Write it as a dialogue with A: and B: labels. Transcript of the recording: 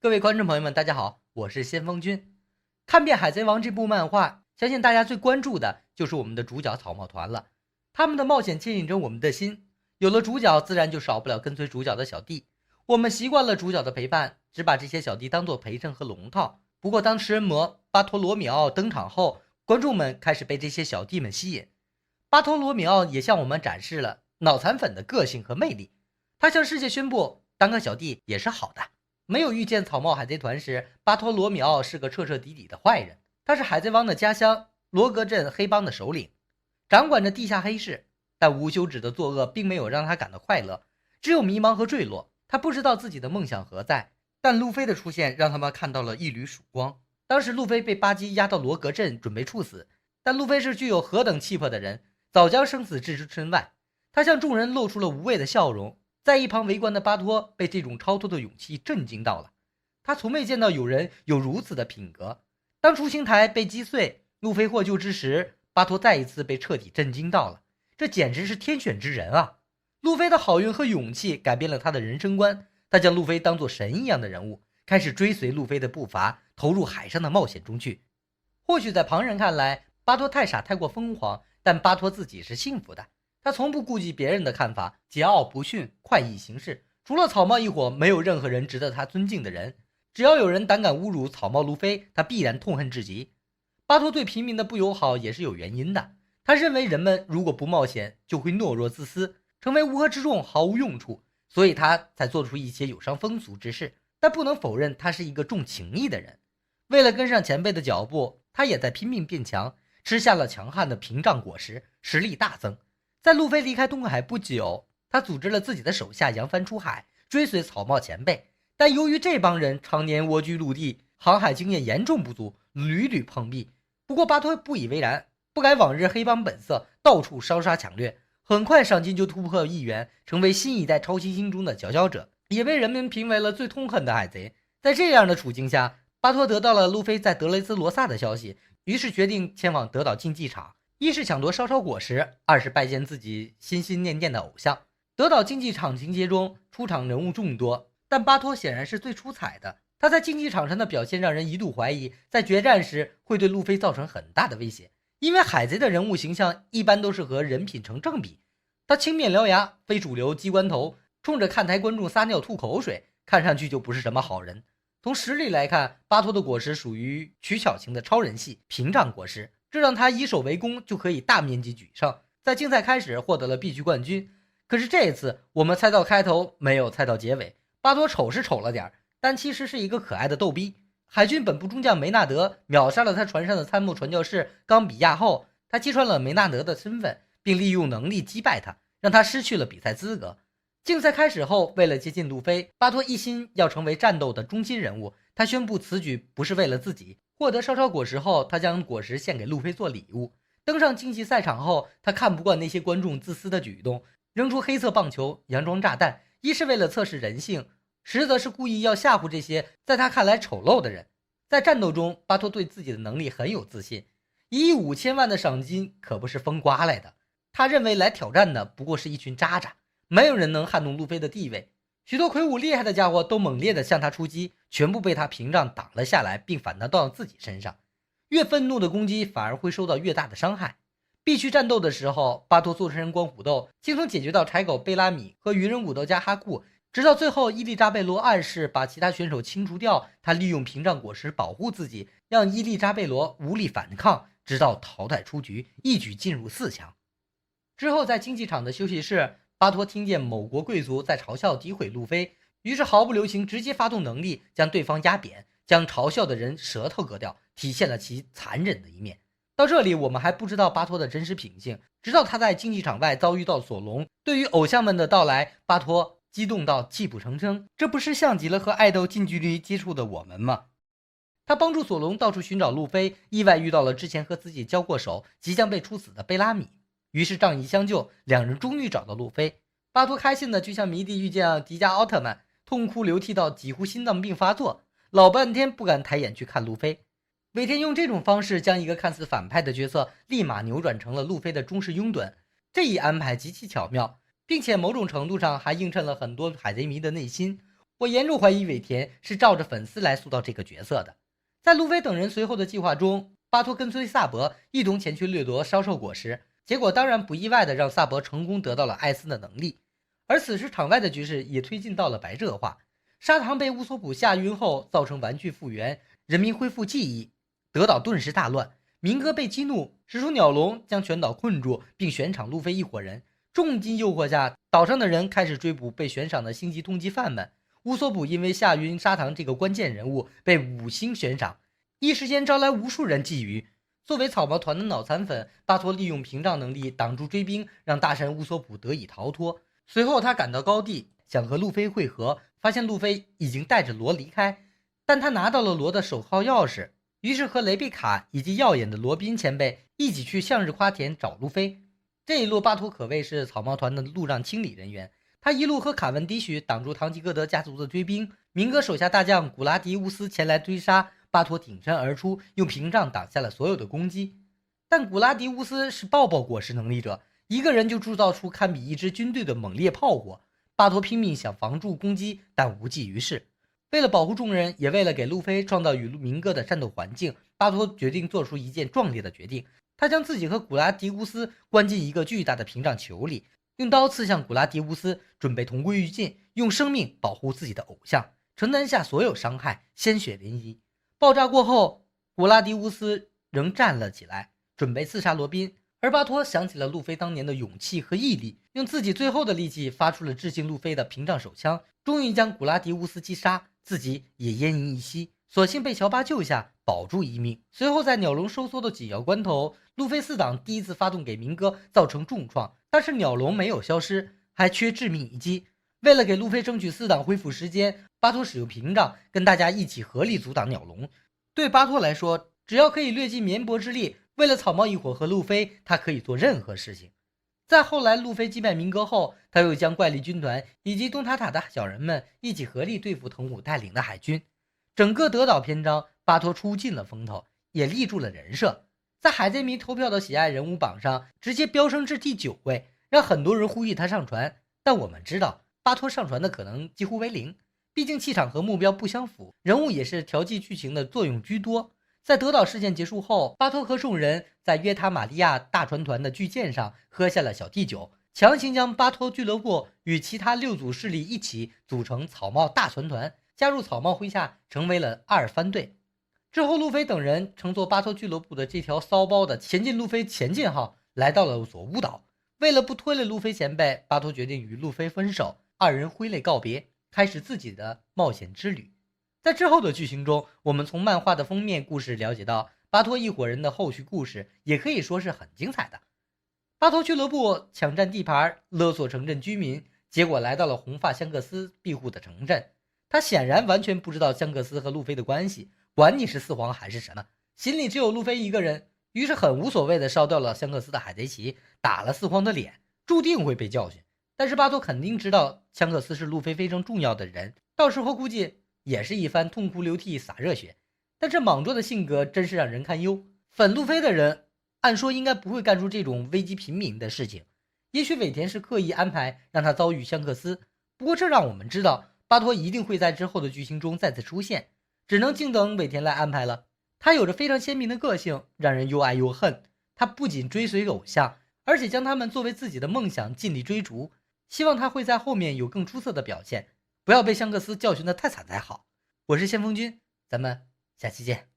A: 各位观众朋友们，大家好，我是先锋君。看遍《海贼王》这部漫画，相信大家最关注的就是我们的主角草帽团了。他们的冒险牵引着我们的心，有了主角，自然就少不了跟随主角的小弟。我们习惯了主角的陪伴，只把这些小弟当作陪衬和龙套。不过，当食人魔巴托罗米奥登场后，观众们开始被这些小弟们吸引。巴托罗米奥也向我们展示了脑残粉的个性和魅力。他向世界宣布，当个小弟也是好的。没有遇见草帽海贼团时，巴托罗米奥是个彻彻底底的坏人。他是海贼王的家乡罗格镇黑帮的首领，掌管着地下黑市。但无休止的作恶并没有让他感到快乐，只有迷茫和坠落。他不知道自己的梦想何在，但路飞的出现让他们看到了一缕曙光。当时路飞被巴基押到罗格镇准备处死，但路飞是具有何等气魄的人，早将生死置之身外。他向众人露出了无畏的笑容，在一旁围观的巴托被这种超脱的勇气震惊到了。他从未见到有人有如此的品格。当雏形台被击碎，路飞获救之时，巴托再一次被彻底震惊到了。这简直是天选之人啊！路飞的好运和勇气改变了他的人生观，他将路飞当作神一样的人物，开始追随路飞的步伐，投入海上的冒险中去。或许在旁人看来，巴托太傻太过疯狂，但巴托自己是幸福的。他从不顾及别人的看法，桀骜不驯，快意行事。除了草帽一伙，没有任何人值得他尊敬的人。只要有人胆敢侮辱草帽路飞，他必然痛恨至极。巴托对平民的不友好也是有原因的。他认为人们如果不冒险，就会懦弱自私，成为乌合之众，毫无用处，所以他才做出一些有伤风俗之事。但不能否认，他是一个重情义的人。为了跟上前辈的脚步，他也在拼命变强，吃下了强悍的屏障果实，实力大增。在路飞离开东海不久，他组织了自己的手下扬帆出海，追随草帽前辈。但由于这帮人常年蜗居陆地，航海经验严重不足，屡屡碰壁。不过巴托不以为然，不改往日黑帮本色，到处烧杀抢掠。很快赏金就突破1元，成为新一代超新星中的佼佼者，也被人们评为了最痛恨的海贼。在这样的处境下，巴托得到了路飞在德雷斯罗萨的消息，于是决定前往德岛竞技场，一是抢夺烧烧果实，二是拜见自己心心念念的偶像。德岛竞技场情节中出场人物众多，但巴托显然是最出彩的。他在竞技场上的表现让人一度怀疑，在决战时会对路飞造成很大的威胁，因为海贼的人物形象一般都是和人品成正比。他青面獠牙，非主流机关头，冲着看台观众撒尿吐口水，看上去就不是什么好人。从实力来看，巴托的果实属于取巧型的超人系屏障果实，这让他以守为攻，就可以大面积取胜，在竞赛开始获得了必须冠军。可是这次我们猜到开头，没有猜到结尾。巴托丑是丑了点，但其实是一个可爱的逗逼。海军本部中将梅纳德秒杀了他船上的参谋传教士冈比亚后，他揭穿了梅纳德的身份，并利用能力击败他，让他失去了比赛资格。竞赛开始后，为了接近路飞，巴托一心要成为战斗的中心人物。他宣布此举不是为了自己。获得烧烧果实后，他将果实献给路飞做礼物。登上竞技赛场后，他看不惯那些观众自私的举动，扔出黑色棒球、佯装炸弹，一是为了测试人性，实则是故意要吓唬这些在他看来丑陋的人。在战斗中，巴托对自己的能力很有自信，1亿5千万的赏金可不是风刮来的。他认为来挑战的不过是一群渣渣，没有人能撼动路飞的地位。许多魁梧厉害的家伙都猛烈地向他出击，全部被他屏障挡了下来，并反弹到自己身上。越愤怒的攻击反而会受到越大的伤害。必须战斗的时候，巴托做成人光虎斗，轻松解决到柴狗贝拉米和鱼人武斗家哈库，直到最后伊利扎贝罗暗示把其他选手清除掉，他利用屏障果实保护自己，让伊利扎贝罗无力反抗，直到淘汰出局，一举进入4强。之后在竞技场的休息室，巴托听见某国贵族在嘲笑诋毁路飞，于是毫不留情，直接发动能力将对方压扁，将嘲笑的人舌头割掉，体现了其残忍的一面。到这里我们还不知道巴托的真实品性，直到他在竞技场外遭遇到索隆，对于偶像们的到来，巴托激动到泣不成声，这不是像极了和爱豆近距离接触的我们吗？他帮助索隆到处寻找路飞，意外遇到了之前和自己交过手即将被处死的贝拉米，于是仗义相救，两人终于找到路飞。巴托开心的就像迷弟遇见迪迦奥特曼，痛哭流涕到几乎心脏病发作，老半天不敢抬眼去看路飞。尾田用这种方式将一个看似反派的角色立马扭转成了路飞的忠实拥趸，这一安排极其巧妙，并且某种程度上还映衬了很多海贼迷的内心。我严重怀疑尾田是照着粉丝来塑造这个角色的。在路飞等人随后的计划中，巴托跟随萨博一同前去掠夺烧兽果实，结果当然不意外的让萨博成功得到了艾斯的能力。而此时场外的局势也推进到了白热化，砂糖被乌索普下晕后造成玩具复原，人民恢复记忆，德岛顿时大乱。明哥被激怒，使出鸟笼将全岛困住，并悬赏路飞一伙人。重金诱惑下，岛上的人开始追捕被悬赏的星级通缉犯们。乌索普因为下晕砂糖这个关键人物被5星悬赏，一时间招来无数人觊觎。作为草帽团的脑残粉，巴托利用屏障能力挡住追兵，让大神乌索普得以逃脱。随后他赶到高地，想和路飞会合，发现路飞已经带着罗离开，但他拿到了罗的手号钥匙，于是和雷贝卡以及耀眼的罗宾前辈一起去向日花田找路飞。这一路巴托可谓是草帽团的路障清理人员，他一路和卡文迪许挡住堂吉诃德家族的追兵，明哥手下大将古拉迪乌斯前来追杀，巴托挺身而出，用屏障挡下了所有的攻击。但古拉迪乌斯是抱抱果实能力者，一个人就铸造出堪比一支军队的猛烈炮火。巴托拼命想防住攻击，但无济于事。为了保护众人，也为了给路飞创造与明哥的战斗环境，巴托决定做出一件壮烈的决定。他将自己和古拉迪乌斯关进一个巨大的屏障球里，用刀刺向古拉迪乌斯，准备同归于尽，用生命保护自己的偶像，承担下所有伤害，鲜血淋漓。爆炸过后，古拉迪乌斯仍站了起来，准备刺杀罗宾，而巴托想起了路飞当年的勇气和毅力，用自己最后的力气发出了致敬路飞的屏障手枪，终于将古拉迪乌斯击杀，自己也奄奄一息，所幸被乔巴救下，保住一命。随后在鸟笼收缩的紧要关头，路飞四党第一次发动给明哥造成重创，但是鸟笼没有消失，还缺致命一击。为了给路飞争取四党恢复时间，巴托使用屏障跟大家一起合力阻挡鸟笼。对巴托来说，只要可以略尽绵薄之力，为了草帽一伙和路飞，他可以做任何事情。再后来路飞击败明哥后，他又将怪力军团以及东塔塔的小人们一起合力对付藤武带领的海军。整个德岛篇章，巴托出尽了风头，也立住了人设，在海贼迷投票的喜爱人物榜上直接飙升至第9位，让很多人呼吁他上船。但我们知道巴托上船的可能几乎为0，毕竟气场和目标不相符，人物也是调剂剧情的作用居多。在德岛事件结束后，巴托和众人在约塔玛利亚大船团的巨舰上喝下了小弟酒，强行将巴托俱乐部与其他6组势力一起组成草帽大船团，加入草帽麾下，成为了阿尔番队。之后路飞等人乘坐巴托俱乐部的这条骚包的前进路飞前进号来到了佐乌岛。为了不拖累路飞前辈，巴托决定与路飞分手，二人挥泪告别，开始自己的冒险之旅。在之后的剧情中，我们从漫画的封面故事了解到巴托一伙人的后续故事，也可以说是很精彩的。巴托俱乐部抢占地盘，勒索城镇居民，结果来到了红发香克斯庇护的城镇。他显然完全不知道香克斯和路飞的关系，管你是四皇还是什么，心里只有路飞一个人，于是很无所谓的烧掉了香克斯的海贼旗，打了四皇的脸，注定会被教训。但是巴托肯定知道香克斯是路飞非常重要的人，到时候估计也是一番痛哭流涕洒热血。但这莽撞的性格真是让人堪忧，粉路飞的人按说应该不会干出这种危及平民的事情，也许尾田是刻意安排让他遭遇香克斯，不过这让我们知道巴托一定会在之后的剧情中再次出现，只能静等尾田来安排了。他有着非常鲜明的个性，让人又爱又恨。他不仅追随偶像，而且将他们作为自己的梦想尽力追逐，希望他会在后面有更出色的表现，不要被香克斯教训得太惨才好。我是先锋君，咱们下期见。